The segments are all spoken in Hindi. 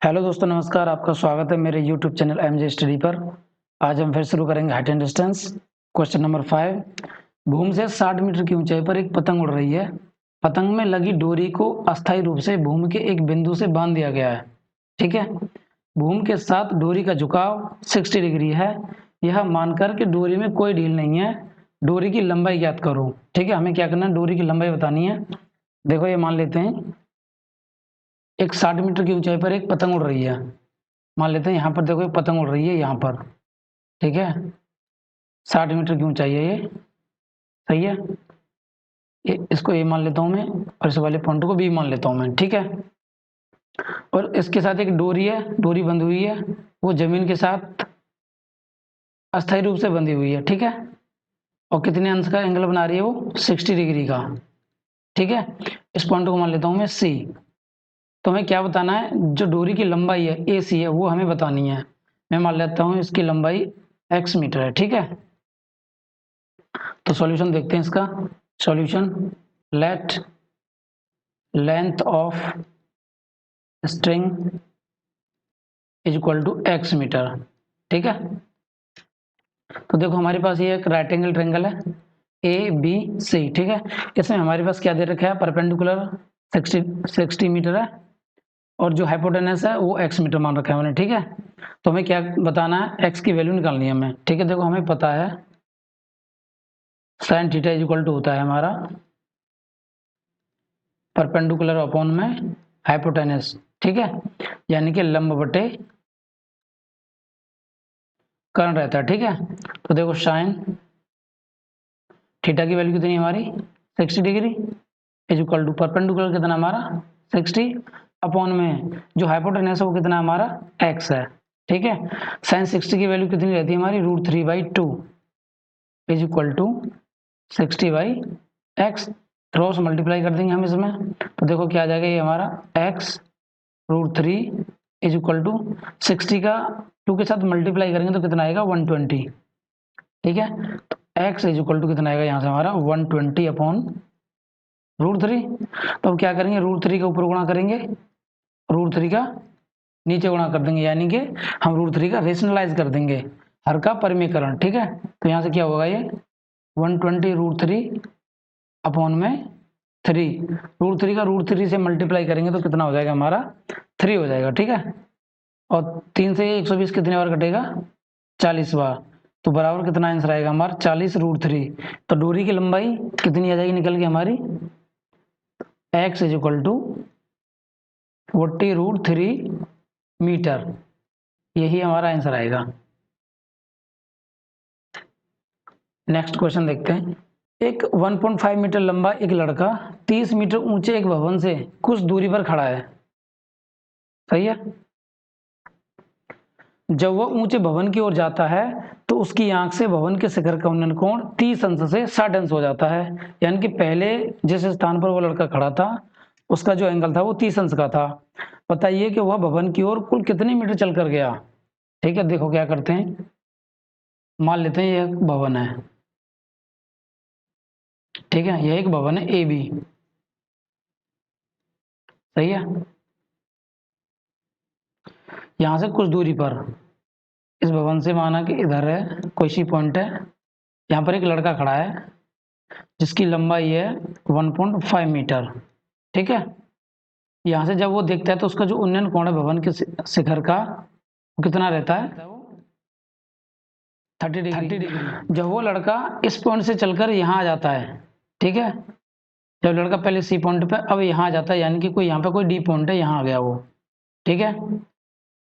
हेलो दोस्तों, नमस्कार। आपका स्वागत है मेरे यूट्यूब चैनल एमजे स्टडी पर। आज हम फिर शुरू करेंगे height and distance. Question number 5। भूमि से 60 मीटर की ऊंचाई पर एक पतंग उड़ रही है। पतंग में लगी डोरी को अस्थायी रूप से भूमि के एक बिंदु से बांध दिया गया है। ठीक है। भूमि के साथ डोरी का झुकाव 60 डिग्री है। यह मानकर कि डोरी में कोई ढील नहीं है। डोरी की लंबाई ज्ञात करो। ठीक है, हमें क्या करना है, डोरी की लंबाई बतानी है। देखो, ये मान लेते हैं एक 60 मीटर की ऊंचाई पर एक पतंग उड़ रही है। मान लेते हैं यहाँ पर देखो, एक पतंग उड़ रही है यहाँ पर। ठीक है, 60 मीटर की ऊंचाई है ये। सही है, इसको ए मान लेता हूँ मैं, और इस वाले पॉइंट को बी मान लेता हूँ मैं। ठीक है, और इसके साथ एक डोरी है, डोरी बंधी हुई है, वो जमीन के साथ अस्थायी रूप से बंधी हुई है। ठीक है, और कितने अंश का एंगल बना रही है वो, 60 डिग्री का। ठीक है, इस पॉइंट को मान लेता हूँ मैं सी। तो हमें क्या बताना है, जो डोरी की लंबाई है ए सी है, वो हमें बतानी है। मैं मान लेता हूँ इसकी लंबाई x मीटर है। ठीक है, तो सॉल्यूशन देखते हैं इसका। Solution, let length of string is equal to x metre. ठीक है, तो देखो हमारे पास ये एक राइट एंगल ट्रायंगल है ए बी सी। ठीक है, इसमें हमारे पास क्या दे रखा है, परपेंडिकुलर 60 मीटर है, और जो हाइपोटेनस है वो x मीटर मान रखा है मैंने। ठीक है, तो हमें क्या बताना है, x की वैल्यू निकालनी है हमें। ठीक है, देखो हमें पता है sine theta is equal to होता है हमारा परपेंडिकुलर अपॉन में हाइपोटेनस। ठीक है, यानी कि लंब बटे कर्ण रहता है। ठीक है, तो देखो साइन थीटा की वैल्यू कितनी है हमारी, 60 degree is equal to perpendicular कितना हमारा 60 अपॉन में जो हाइपोटेनस है वो कितना हमारा x है। ठीक है, साइन 60 की वैल्यू कितनी रहती है हमारी, √3/2 is equal to 60/x। Cross multiply कर देंगे हम इसमें, तो देखो क्या आ जाएगा, ये हमारा x √3 इज इक्वल टू 60 का 2 के साथ मल्टीप्लाई करेंगे तो कितना आएगा, 120। ठीक है, तो x इज इक्वल टू कितना आएगा यहाँ से हमारा 120 अपॉन √3। तो अब क्या करेंगे, √3 का ऊपर गुणा करेंगे, √3 का नीचे गुणा कर देंगे, यानी कि हम √3 का रेशनलाइज कर देंगे, हर का परिमेयकरण। ठीक है, तो यहाँ से क्या होगा, ये 120 √3 अपॉन में 3, √3 का √3 से मल्टीप्लाई करेंगे तो कितना हो जाएगा हमारा 3 हो जाएगा। ठीक है, और 3 से 120 कितने बार कटेगा, 40 बार, तो बराबर कितना आंसर आएगा हमारा 40 √3। तो डोरी की लंबाई कितनी आ जाएगी निकल के हमारी, x is equal to 40 √3 metre. यही हमारा आंसर आएगा। नेक्स्ट क्वेश्चन देखते हैं। एक 1.5 मीटर लंबा एक लड़का 30 मीटर ऊंचे एक भवन से कुछ दूरी पर खड़ा है। सही है, जब वह ऊंचे भवन की ओर जाता है तो उसकी आंख से भवन के शिखर का उन्नयन कोण 30 अंश से 60 अंश हो जाता है। यानी कि पहले जिस स्थान पर वो लड़का खड़ा था उसका जो एंगल था वो 30 अंश का था। बताइए कि वह भवन की ओर कुल कितने मीटर चल कर गया। ठीक है, देखो क्या करते हैं, मान लेते हैं यह भवन है। ठीक है, यह एक भवन है ए बी। सही है, यहां से कुछ दूरी पर इस भवन से माना कि इधर है कोई सी पॉइंट है, यहाँ पर एक लड़का खड़ा है जिसकी लंबाई है 1.5 मीटर। ठीक है, यहाँ से जब वो देखता है तो उसका जो उन्नयन कोण है भवन के शिखर का वो कितना रहता है, 30 डिग्री। जब वो लड़का इस पॉइंट से चलकर यहाँ आ जाता है, ठीक है, जब लड़का पहले सी पॉइंट पे अब यहाँ आ जाता है, यानी कि कोई यहाँ पे कोई डी पॉइंट है, यहाँ आ गया वो। ठीक है,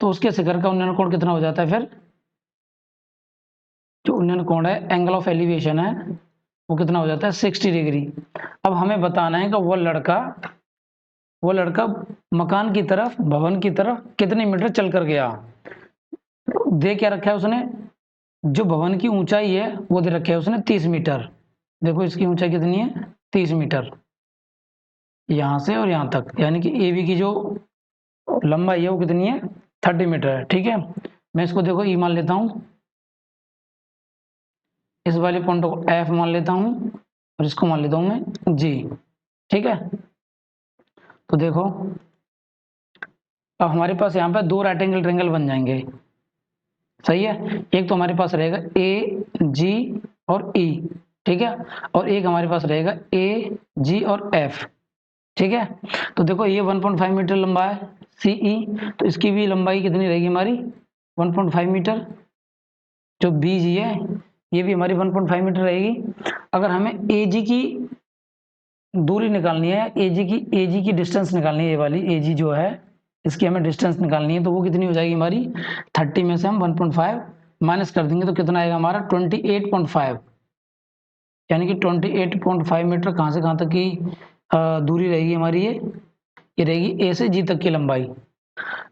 तो उसके शिखर का उन्नयन कोण कितना हो जाता है, फिर जो उन्नयन कोण है एंगल ऑफ एलिवेशन है वो कितना हो जाता है, 60 डिग्री। अब हमें बताना है कि वो लड़का मकान की तरफ, भवन की तरफ कितने मीटर चल कर गया। दे क्या रखा है उसने, जो भवन की ऊंचाई है वो दे रखा है उसने 30 मीटर। देखो इसकी ऊंचाई कितनी है, 30 मीटर, यहां से और यहां तक, यानी कि ए बी की जो लंबाई है वो कितनी है, 30 मीटर है। ठीक है, मैं इसको देखो ई मान लेता हूं, इस वाले पॉइंट को एफ मान लेता हूं, और इसको मान लेता हूं मैं जी। ठीक है, तो देखो अब हमारे पास यहाँ पे दो राइट एंगल ट्रायंगल बन जाएंगे, सही है। एक तो हमारे पास रहेगा ए जी और ई, ठीक है, और एक हमारे पास रहेगा ए जी और एफ, ठीक है। तो देखो ये 1.5 मीटर लंबा है सी ई, तो इसकी भी लंबाई कितनी रहेगी हमारी 1.5 मीटर। जो बी जी है ये भी हमारी 1.5 मीटर रहेगी। अगर हमें ए जी की दूरी निकालनी है, ए जी की डिस्टेंस निकालनी है, ये वाली ए जी जो है इसकी हमें डिस्टेंस निकालनी है, तो वो कितनी हो जाएगी हमारी 30 में से हम 1.5 माइनस कर देंगे तो कितना आएगा हमारा 28.5, यानी कि 28.5 मीटर कहाँ से कहाँ तक की दूरी रहेगी हमारी, ये रहेगी ए से जी तक की लंबाई।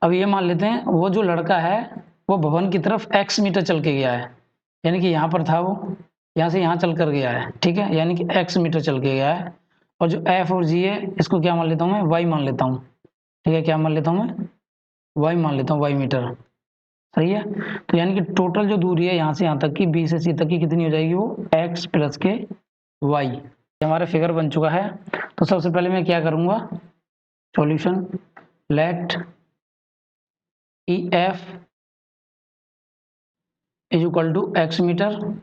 अब ये मान लेते हैं वो जो लड़का है वो भवन की तरफ x मीटर चल के गया है, यानी कि यहाँ पर था वो, यहाँ से यहाँ चल कर गया है, ठीक है, यानी कि x मीटर चल के गया है। और जो f और g है इसको क्या मान लेता हूँ मैं y मान लेता हूँ, ठीक है, क्या मान लेता हूँ मैं y मान लेता हूँ, y मीटर, सही है। तो यानी कि टोटल जो दूरी है यहाँ से यहाँ तक की b से c तक की कितनी हो जाएगी वो x प्लस के y। हमारा फिगर बन चुका है। तो सबसे पहले मैं क्या करूँगा, solution let EF is equal to x meter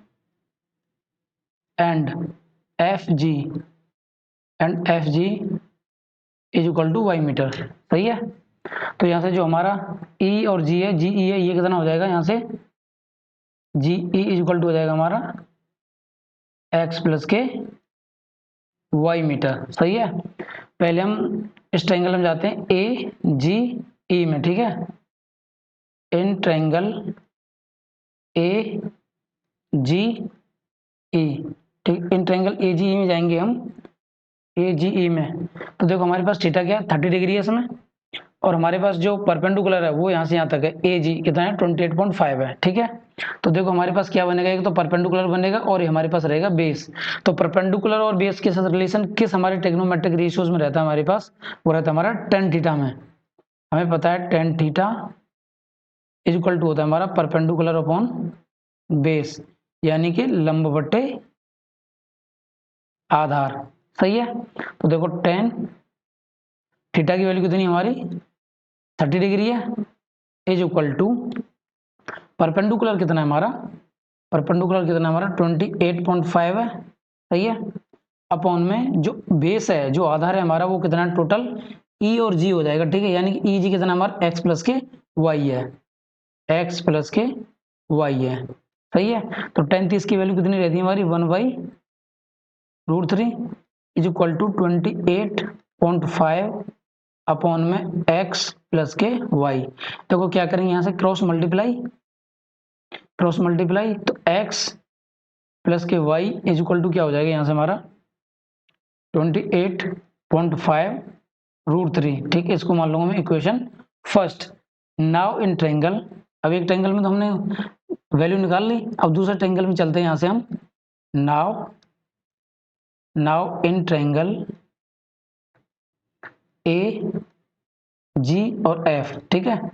and FG is equal to y metre, सही है। तो यहाँ से जो हमारा E और G है, GE है, ये कितना हो जाएगा यहाँ से GE is equal to हो जाएगा हमारा x प्लस के y मीटर, सही है। पहले हम इस ट्रायंगल में जाते हैं AGE में, ठीक है, इन ट्रायंगल AGE, ठीक, इन ट्रायंगल AGE में जाएंगे हम, AGE में। तो देखो हमारे पास थीटा क्या है 30 डिग्री है इसमें, और हमारे पास जो परपेंडिकुलर है वो यहाँ से यहाँ तक है, AG कितना है 28.5 है, ठीक है। तो देखो हमारे पास क्या बनेगा, एक तो परपेंडिकुलर बनेगा और ये हमारे पास रहेगा बेस। तो परपेंडिकुलर और बेस के साथ रिलेशन किस हमारे ट्रिग्नोमेट्रिक रेशियोज में रहता है हमारे पास, वो रहता है हमारा tan थीटा में। हमें पता है tan theta is equal to होता है हमारा परपेंडिकुलर अपॉन बेस, यानी कि लंब बट्टे आधार, सही है। तो देखो tan थीटा की वैल्यू कितनी हमारी 30 डिग्री है, इज इक्वल टू परपेंडिकुलर कितना है हमारा, परपेंडिकुलर कितना है हमारा 28.5 है, सही है, अपॉन में जो बेस है जो आधार है हमारा वो कितना है टोटल ई और जी हो जाएगा, ठीक है, यानी कि ई जी कितना हमारा एक्स प्लस के वाई है, एक्स प्लस के वाई है, सही है। तो tan 30 की वैल्यू कितनी रहती है हमारी 1/√3 इज इक्वल टू 28.5 अपॉन में x प्लस के y। देखो क्या करेंगे यहाँ से क्रॉस मल्टीप्लाई तो x प्लस के y इज इक्वल टू क्या हो जाएगा यहाँ से हमारा 28.5√3, ठीक है, इसको मान लूंगा मैं equation first. Now in triangle, अब एक ट्रायंगल में तो हमने वैल्यू निकाल ली, अब दूसरे ट्रायंगल में चलते हैं यहाँ से हम। नाउ इन ट्रायंगल ए जी और एफ, ठीक है,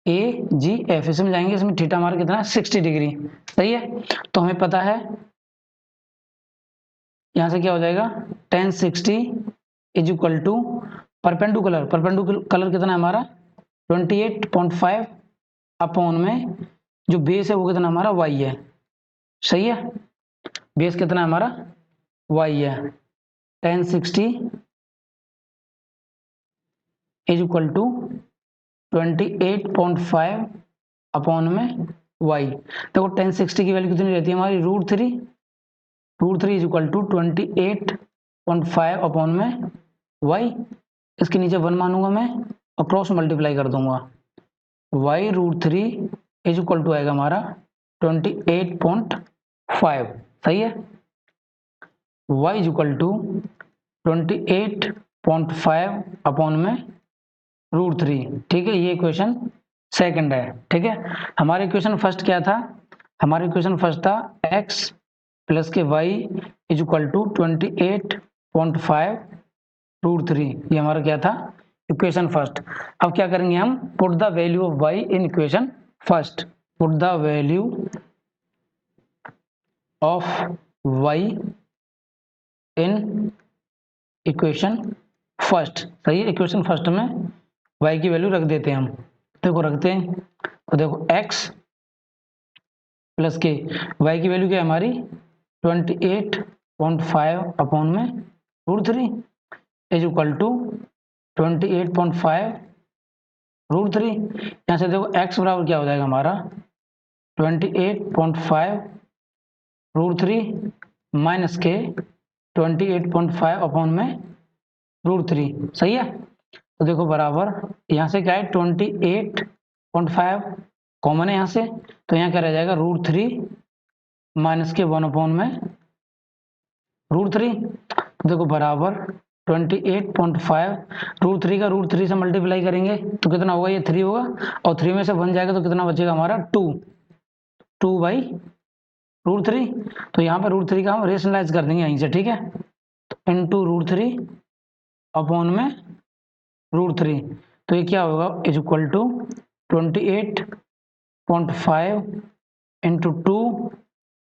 ए जी एफ, इसमें जाएंगे, इसमें थीटा हमारा कितना है 60 डिग्री, सही है। तो हमें पता है यहां से क्या हो जाएगा tan 60 is equal to perpendicular कितना है हमारा 28.5 अपॉन में जो बेस है वो कितना हमारा y है, सही है, बेस कितना है हमारा y है, tan 60 is equal to 28.5 upon में y। देखो tan 60 की वैल्यू कितनी रहती है हमारी √3 इज इक्वल टू 28.5 अपॉन में y, इसके नीचे 1 मानूंगा मैं और क्रॉस मल्टीप्लाई कर दूंगा, y√3 इज इक्वल टू आएगा हमारा 28.5, सही है, y is equal to 28.5 upon में √3, ठीक है, ये इक्वेशन सेकंड है, ठीक है। हमारा इक्वेशन फर्स्ट क्या था, हमारा इक्वेशन फर्स्ट था x प्लस के y इज इक्वल टू 28.5√3, ये हमारा क्या था इक्वेशन फर्स्ट। अब क्या करेंगे हम, put the value of y in equation first, put the value of y in equation first, सही है, इक्वेशन फर्स्ट में y की वैल्यू रख देते हैं हम। देखो रखते हैं, तो देखो x प्लस के, y की वैल्यू क्या है हमारी 28.5 अपॉन में √3 इज इक्वल टू 28.5 √3। यहाँ से देखो x बराबर क्या हो जाएगा हमारा 28.5 √3 माइनस के 28.5 अपॉन में √3, सही है। तो देखो बराबर यहाँ से क्या है 28.5 कॉमन है यहाँ से, तो यहाँ क्या रह जाएगा √3 माइनस के 1 अपॉन में √3। तो देखो बराबर 28.5 √3 का √3 से मल्टीप्लाई करेंगे तो कितना होगा, ये 3 होगा, और 3 में से 1 जाएगा तो कितना बचेगा हमारा 2 बाई √3। तो यहाँ पर √3 का हम रेशनलाइज कर देंगे यहीं से, ठीक है। तो इंटू √3 अपॉन में √3, तो ये क्या होगा is equal to 28.5 into 2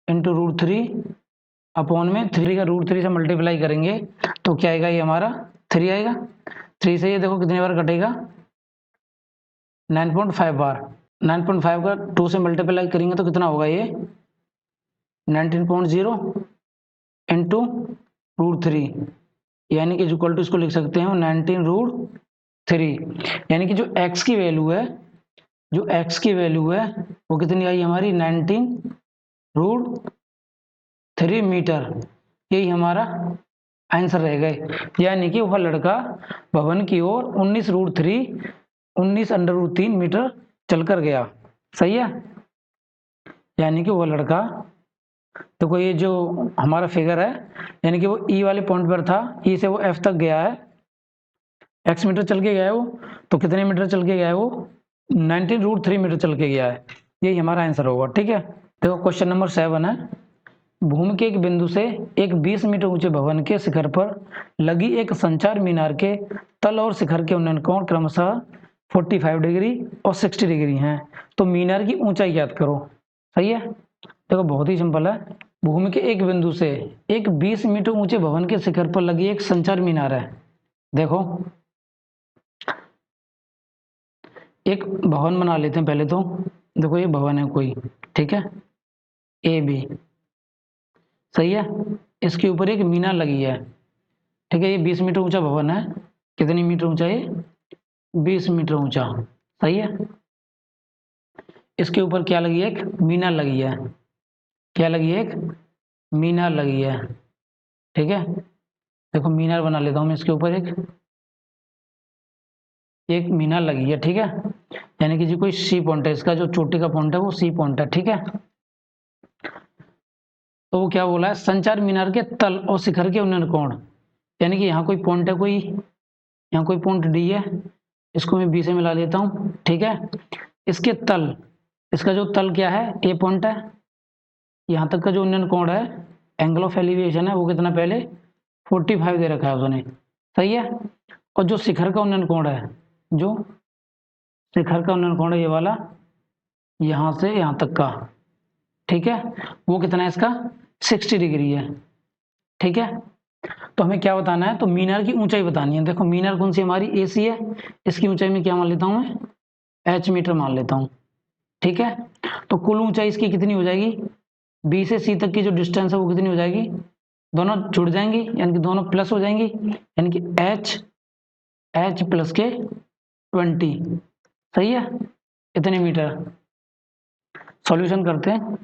into √3 upon में 3 का √3 से मल्टीप्लाई करेंगे तो क्या आएगा, ये हमारा 3 आएगा। 3 से ये देखो कितनी बार कटेगा 9.5 बार। 9.5 का 2 से मल्टीप्लाई करेंगे तो कितना होगा, ये 19.0 इंटू √3, यानी कि इक्वल टू इसको लिख सकते हैं 19√3, यानी कि जो x की वैल्यू है, जो x की वैल्यू है वो कितनी आई हमारी 19√3 मीटर। यही हमारा आंसर रह गए, यानी कि वह लड़का भवन की ओर 19√3 मीटर चलकर गया, सही है। यानी कि वह लड़का, देखो ये जो हमारा फिगर है, यानी कि वो ई वाले पॉइंट पर था, ई से वो एफ तक गया है, x मीटर चल के गया है वो, तो कितने मीटर चल के गया है वो 19√3 मीटर चल के गया है। यही हमारा आंसर होगा, ठीक है। देखो क्वेश्चन नंबर 7 है, भूमि के एक बिंदु से एक 20 मीटर ऊंचे भवन के शिखर पर लगी एक संचार मीनार के तल और शिखर के उन्नयन कोण क्रमशः 45 डिग्री और 60 डिग्री हैं, तो मीनार की ऊंचाई ज्ञात करो, सही है। देखो बहुत ही सिंपल है, भूमि के एक बिंदु से एक 20 मीटर ऊंचे भवन के शिखर पर लगी एक संचार मीनार है। देखो एक भवन बना लेते हैं पहले तो, देखो ये भवन है कोई, ठीक है, ए बी, सही है। इसके ऊपर एक मीनार लगी है, ठीक है। ये 20 मीटर ऊंचा भवन है, कितनी मीटर ऊंचा है, 20 मीटर ऊंचा, सही है। इसके ऊपर क्या लगी है, एक मीनार लगी है, क्या लगी है, एक मीनार लगी है, ठीक है। देखो मीनार बना लेता हूं मैं, इसके ऊपर एक मीनार लगी है, ठीक है, यानी कि जी कोई सी पॉइंट है, इसका जो चोटी का पॉइंट है वो सी पॉइंट है, ठीक है। तो वो क्या बोला है, संचार मीनार के तल और शिखर के उन्नयन कोण, यानी कि यहाँ कोई पॉइंट है, कोई यहाँ कोई पॉइंट डी है, इसको मैं बी से मिला लेता हूँ, ठीक है। इसके तल, इसका जो तल क्या है, ए पॉइंट है, यहाँ तक का जो उन्नयन कोण है, एंगल ऑफ एलिवेशन है, वो कितना पहले 45 दे रखा है उसने, सही है। और जो शिखर का उन्नयन कोण है, जो शिखर का उन्नयन कोण है ये वाला, यहाँ से यहाँ तक का, ठीक है, वो कितना है इसका 60 डिग्री है, ठीक है। तो हमें क्या बताना है, तो मीनार की ऊंचाई बतानी है। देखो मीनार कौन सी हमारी एसी है, इसकी ऊंचाई में क्या मान लेता हूं मैं, h मीटर मान लेता हूं, ठीक है। तो कुल ऊंचाई इसकी कितनी हो जाएगी, बी से सी तक की जो डिस्टेंस है वो कितनी हो जाएगी, दोनों जुड़ जाएंगी, यानी कि दोनों प्लस हो जाएंगी, यानी कि h प्लस के 20, सही है, इतने मीटर। सॉल्यूशन करते हैं,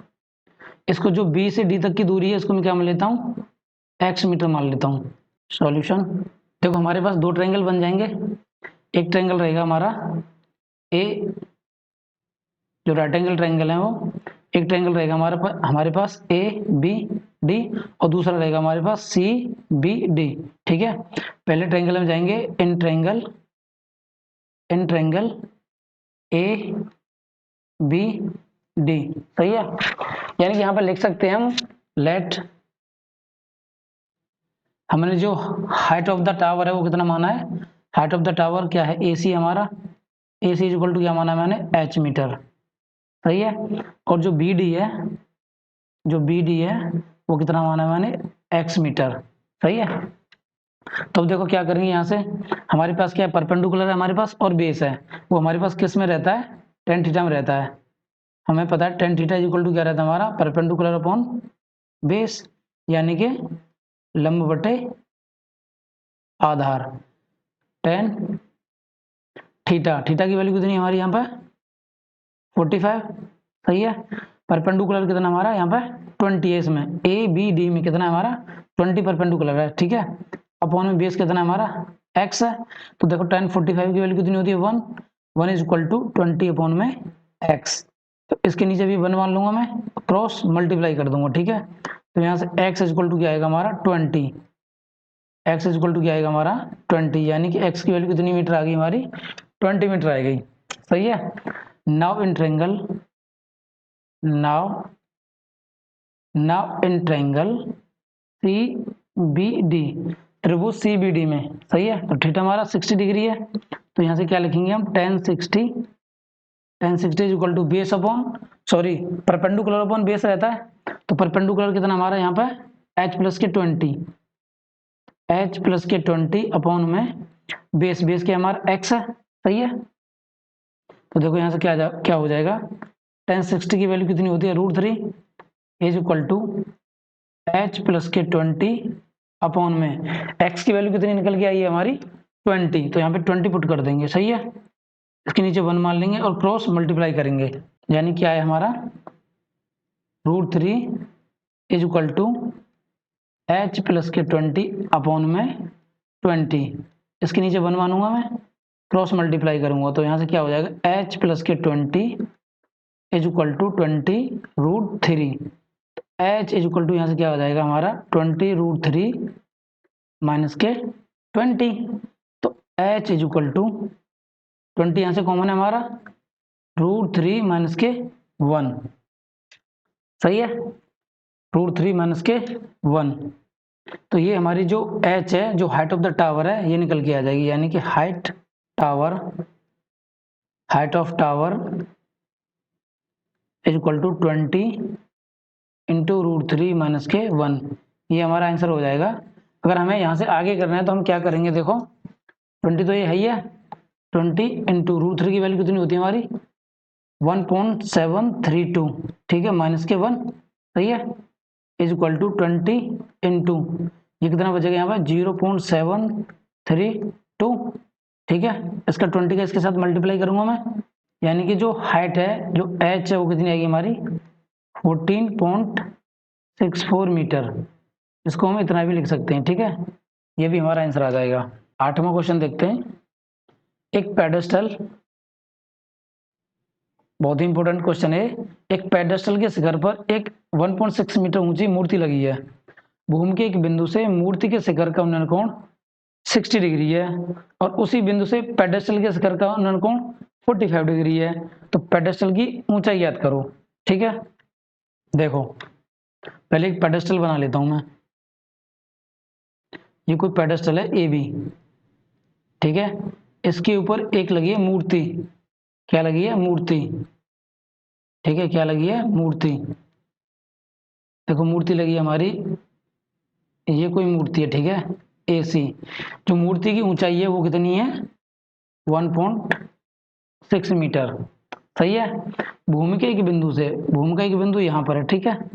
इसको जो बी से डी तक की दूरी है इसको मैं क्या मान लेता हूँ, x मीटर मान लेता हूँ। सॉल्यूशन, देखो हमारे पास दो ट्रायंगल बन जाएंगे, एक ट्रायंगल रहेगा हमारा ए, जो राइट एंगल ट्रायंगल है वो, एक ट्रायंगल रहेगा हमारे पास ए बी डी, और दूसरा रहेगा हमारे पास सी बी डी, ठीक है। पहले ट्रायंगल में जाएंगे, in triangle A B D, सही है। यानी कि यहाँ पर लिख सकते हैं हम, लेट, हमने जो हाइट ऑफ द टावर है वो कितना माना है, हाइट ऑफ द टावर क्या है, AC हमारा, AC इक्वल टू क्या माना है मैंने, h मीटर, सही है। और जो BD है, जो BD है वो कितना माना है मैंने, x मीटर, सही है। तो अब देखो क्या करेंगे, यहाँ से हमारे पास क्या है, परपेंडिकुलर है हमारे पास और बेस है, वो हमारे पास किस में रहता है, tan थीटा में रहता है। हमें पता है tan थीटा इक्वल टू क्या रहता है हमारा, परपेंडिकुलर अपॉन बेस, यानी कि लंब बटे आधार। tan थीटा, थीटा की वैल्यू कितनी है हमारी यहाँ पे 45, सही है। परपेंडिकुलर कितना हमारा यहाँ पे 20 है, इसमें ए बी डी में कितना है हमारा 20 परपेंडिकुलर है, ठीक है। अपॉन में बेस कितना है हमारा x है। तो देखो tan 45 की वैल्यू कितनी होती है 1, 1 इज इक्वल टू 20 अपॉन में x। तो इसके नीचे भी 1 मान लूंगा मैं, क्रॉस मल्टीप्लाई कर दूंगा, ठीक है। तो यहाँ से x इज इक्वल टू क्या आएगा हमारा 20, x इज इक्वल टू क्या आएगा हमारा 20, यानी कि x की वैल्यू कितनी मीटर आ गई हमारी 20 मीटर आ गई, सही है। Now in triangle, now in triangle C B D, त्रिभुज सी बी डी में, सही है। तो थीटा हमारा 60 डिग्री है, तो यहाँ से क्या लिखेंगे हम tan 60, tan 60 is equal to base upon, sorry perpendicular upon base रहता है, तो परपेंडिकुलर कितना हमारा यहाँ पे h प्लस के 20, h प्लस के 20 अपॉन में बेस, बेस के हमारा x है, सही है। तो देखो यहाँ से क्या हो जाएगा, tan 60 की वैल्यू कितनी होती है √3 is equal to h plus के 20 अपॉन में x की वैल्यू कितनी निकल के आई है हमारी 20, तो यहाँ पे 20 पुट कर देंगे, सही है। इसके नीचे 1 मान लेंगे और क्रॉस मल्टीप्लाई करेंगे, यानी क्या है हमारा √3 is equal to h plus के 20 अपॉन में 20। इसके नीचे 1 मानूंगा मैं, क्रॉस मल्टीप्लाई करूंगा, तो यहाँ से क्या हो जाएगा h प्लस के 20 is equal to 20 √3, h is equal to यहाँ से क्या हो जाएगा हमारा 20 √3 माइनस के 20, तो h इज इक्वल टू 20 यहाँ से कॉमन है हमारा √3 माइनस के 1, सही है, √3 माइनस के 1। तो ये हमारी जो h है, जो हाइट ऑफ द टावर है, ये निकल के आ जाएगी, यानी कि height of tower is equal to 20 into √3 minus के 1, ये हमारा आंसर हो जाएगा। अगर हमें यहाँ से आगे करना है तो हम क्या करेंगे, देखो 20 तो ये है ही है, 20 इंटू √3 की वैल्यू कितनी होती है हमारी 1.732, ठीक है, माइनस के 1, सही है, इज इक्वल टू 20 इंटू ये कितना बचेगा यहाँ पर 0.732, ठीक है। इसका 20 का इसके साथ मल्टीप्लाई करूंगा मैं, यानी कि जो हाइट है, जो h है, वो कितनी आएगी हमारी 14.64 मीटर। इसको हम इतना भी लिख सकते हैं, ठीक है, ये भी हमारा आंसर आ जाएगा। 8वां क्वेश्चन देखते हैं। एक पेडेस्टल, बहुत ही इंपॉर्टेंट क्वेश्चन है। एक पेडेस्टल के शिखर पर एक 1.6 मीटर ऊंची मूर्ति लगी है। भूमि के एक बिंदु से मूर्ति के शिखर का उन्नयन कोण 60 डिग्री है और उसी बिंदु से पेडेस्टल के शिखर का उन्नयन कोण 45 डिग्री है। तो पेडेस्टल की ऊंचाई याद करो, ठीक है। देखो पहले एक पेडेस्टल बना लेता हूं मैं, ये कोई पेडेस्टल है ए बी, ठीक है। इसके ऊपर एक लगी है मूर्ति, क्या लगी है मूर्ति, ठीक है, क्या लगी है मूर्ति। देखो मूर्ति लगी है हमारी, ये कोई मूर्ति है, ठीक है, ए सी। जो मूर्ति की ऊंचाई है वो कितनी है 1.6 मीटर, सही है। भूमि के एक बिंदु से, भूमि का एक बिंदु यहाँ पर है, ठीक है,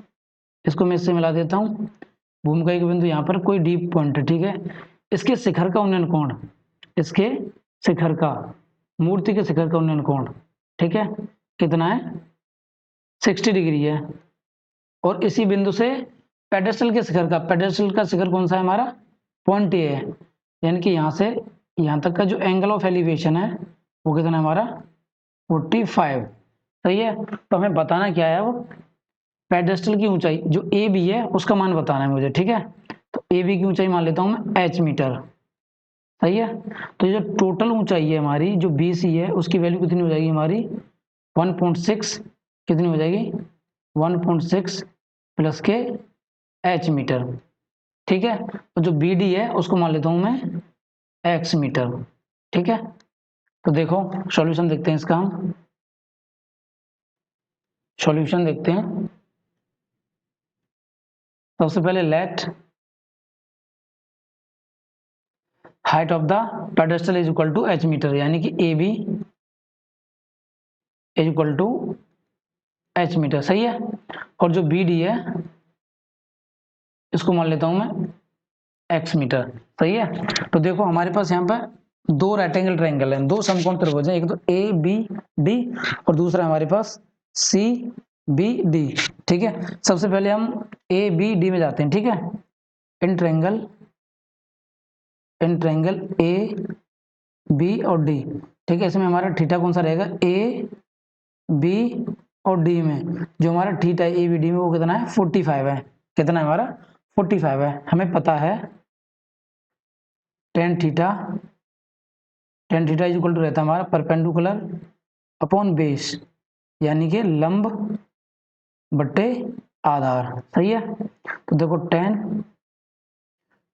इसको मैं इससे मिला देता हूँ। भूमि का एक बिंदु यहाँ पर कोई डीप पॉइंट है, ठीक है। इसके शिखर का उन्नयन कोण, इसके शिखर का, मूर्ति के शिखर का उन्नयन कोण, ठीक है, कितना है 60 डिग्री है। और इसी बिंदु से पेडेस्टल के शिखर का, पेडेस्टल का शिखर कौन सा है हमारा पॉइंट ए है, यानी कि यहाँ से यहाँ तक का जो एंगल ऑफ एलिवेशन है वो कितना है हमारा 45, सही है। तो हमें बताना क्या है, वो पेडेस्टल की ऊंचाई जो ए बी है उसका मान बताना है मुझे, ठीक है। तो ए बी की ऊंचाई मान लेता हूं मैं h मीटर, सही है। तो ये जो टोटल ऊंचाई है हमारी जो बी सी है उसकी वैल्यू कितनी हो जाएगी हमारी 1.6, कितनी हो जाएगी 1.6 प्लस के h मीटर, ठीक है। और जो बी डी है उसको मान लेता हूं मैं x मीटर, ठीक है। तो देखो सॉल्यूशन देखते हैं इसका, हम सॉल्यूशन देखते हैं। सबसे पहले let height of the pedestal is equal to h metre, यानी कि AB is equal to h metre, सही है। और जो BD है इसको मान लेता हूं मैं x मीटर, सही है। तो देखो हमारे पास यहाँ पे दो रेक्टेंगल ट्रायंगल हैं, दो समकोण त्रिभुज हैं, एक तो ABD और दूसरा हमारे पास CBD, ठीक है। सबसे पहले हम ABD में जाते हैं, ठीक है। इन ट्रायंगल A B और D, ठीक है। इसमें हमारा थीटा कौन सा रहेगा, A B और D में जो हमारा थीटा है ABD में वो कितना है 45 है, कितना है हमारा 45 है। हमें पता है tan theta is equal to रहता है हमारा परपेंडिकुलर अपॉन बेस, यानी कि लंब बट्टे आधार, सही है। तो देखो टेन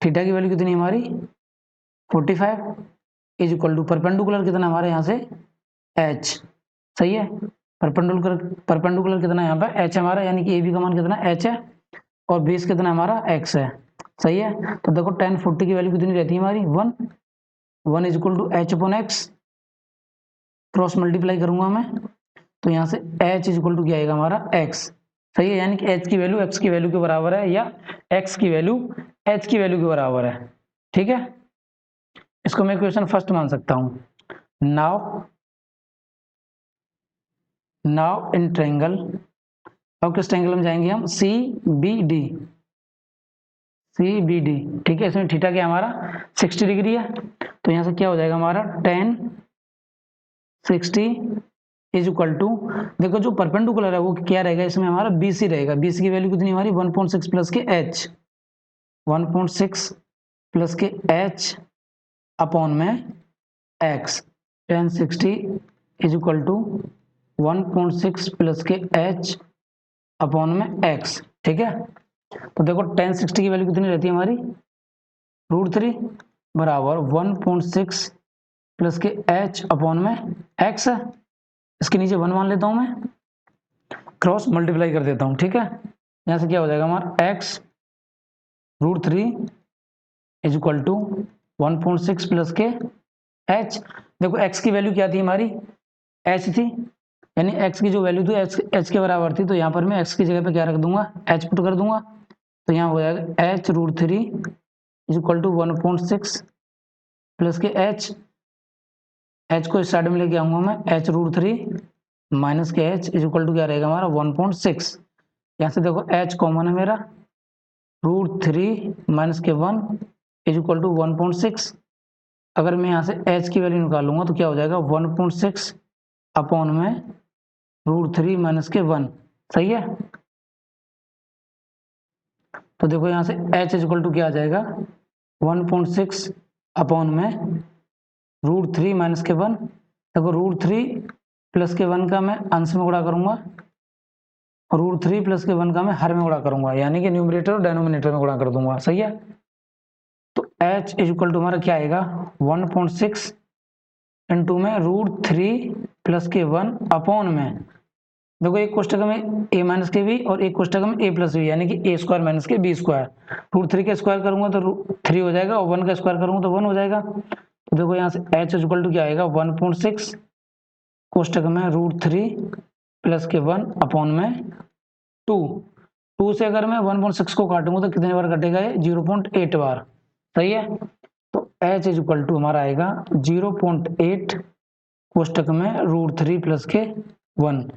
थीटा की वैल्यू कितनी हमारी 45 इज इक्वल टू परपेंडिकुलर कितना हमारे यहाँ से h, सही है। परपेंडिकुलर कितना है यहाँ पे h हमारा, यानी कि AB का मान कितना h है और बेस कितना हमारा x है, सही है। तो देखो tan 40 की वैल्यू कितनी रहती है हमारी 1 is equal to h upon x, cross multiply करूंगा मैं तो यहाँ से h इज इक्वल टू क्या आएगा हमारा x, सही है। यानी कि h की वैल्यू x की वैल्यू के बराबर है या x की वैल्यू h की वैल्यू के बराबर है, ठीक है। इसको मैं क्वेश्चन फर्स्ट मान सकता हूं। नाउ इन ट्रायंगल, अब किस ट्रायंगल में जाएंगे हम, CBD, ठीक है। इसमें थीटा क्या हमारा 60 डिग्री है, तो यहाँ से क्या हो जाएगा हमारा tan 60 इज इक्वल टू, देखो जो परपेंडिकुलर है वो क्या रहेगा इसमें हमारा BC रहेगा। BC की वैल्यू कितनी हमारी 1.6 प्लस के h, 1.6 प्लस के h अपॉन में x, tan 60 is equal to 1.6 plus के h अपॉन में x, ठीक है। तो देखो tan 60 की वैल्यू कितनी रहती है हमारी √3 बराबर 1.6 प्लस के h अपॉन में x, इसके नीचे 1 मान लेता हूं मैं, क्रॉस मल्टीप्लाई कर देता हूं, ठीक है। यहां से क्या हो जाएगा हमारा x √3 is equal to 1.6 plus के h। देखो x की वैल्यू क्या थी हमारी h थी, यानी x की जो वैल्यू थी h के बराबर थी, तो यहाँ पर मैं x की जगह पे क्या रख दूंगा h पुट कर दूंगा, तो यहाँ हो जाएगा h √3 is equal to 1.6 plus के h को स्टार्ट में लेके आऊंगा मैं h √3 माइनस के h इज इक्वल टू क्या रहेगा हमारा 1.6। यहाँ से देखो h कॉमन है मेरा, √3 माइनस के 1 इज इक्वल टू 1.6। अगर मैं यहाँ से h की वैल्यू निकालूंगा तो क्या हो जाएगा 1.6 अपॉन में √3 माइनस के 1, सही है। तो देखो यहाँ से h इज इक्वल टू क्या आ जाएगा 1.6 अपॉन में √3 माइनस के 1। देखो √3 प्लस के 1 का मैं अंश में गुणा करूंगा और √3 प्लस के 1 का मैं हर में गुणा करूंगा, यानी कि न्यूमरेटर और डिनोमिनेटर में गुणा कर दूंगा, सही है। तो h इज इक्वल टू हमारा क्या आएगा 1.6 इंटू में √3 प्लस के 1 अपॉन में, देखो एक कोष्टक में a माइनस के बी और एक कोष्टक में a प्लस बी, यानी कि a स्क्वायर माइनस के बी स्क्वायर। √3 का स्क्वायर करूंगा तो 3 हो जाएगा और 1 का स्क्वायर करूंगा तो 1 हो जाएगा। तो देखो यहाँ से h इज इक्वल टू क्या आएगा 1.6 कोष्टक में √3 प्लस के 1 अपॉन में 2 से अगर मैं 1.6 को काटूंगा तो कितने बार कटेगा ये 0.8 बार, सही है। तो h इज इक्वल टू हमारा आएगा 0.8 कोष्टक में √3 प्लस के 1।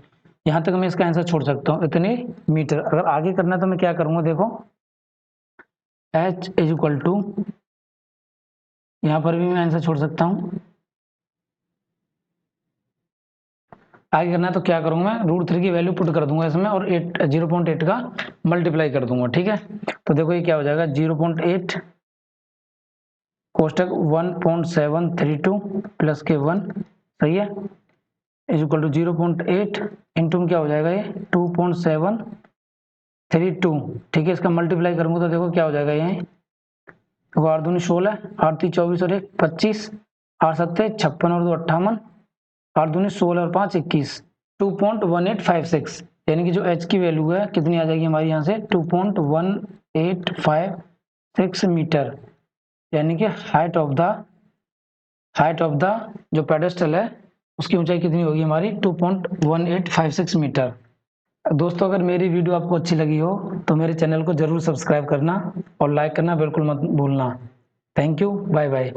यहां तक मैं इसका आंसर छोड़ सकता हूं इतने मीटर। अगर आगे करना है तो मैं क्या करूंगा, देखो h इज इक्वल टू, यहां पर भी मैं आंसर छोड़ सकता हूं। आगे करना है तो क्या करूंगा मैं √3 की वैल्यू पुट कर दूंगा इसमें और 0.8 का मल्टीप्लाई कर दूंगा, ठीक है। तो देखो ये क्या हो जाएगा 0.8 कोष्टक 1.732 प्लस के 1, सही है, इज इक्वल टू 0.8 इंटू में क्या हो जाएगा ये 2.732, ठीक है। इसका मल्टीप्लाई करूंगा तो देखो क्या हो जाएगा ये, देखो 8 दूनी 16, 8 3 24 और 1 25, 8 7 56 और 2 58, 8 दूनी 16 और 5 21, 2.1856, यानी कि जो h की वैल्यू है कितनी आ जाएगी हमारी यहाँ से 2.1856 मीटर, यानी कि height of the height of the जो पेडेस्टल है उसकी ऊंचाई कितनी होगी हमारी 2.1856 मीटर। दोस्तों अगर मेरी वीडियो आपको अच्छी लगी हो तो मेरे चैनल को जरूर सब्सक्राइब करना और लाइक करना बिल्कुल मत भूलना। Thank you, bye bye.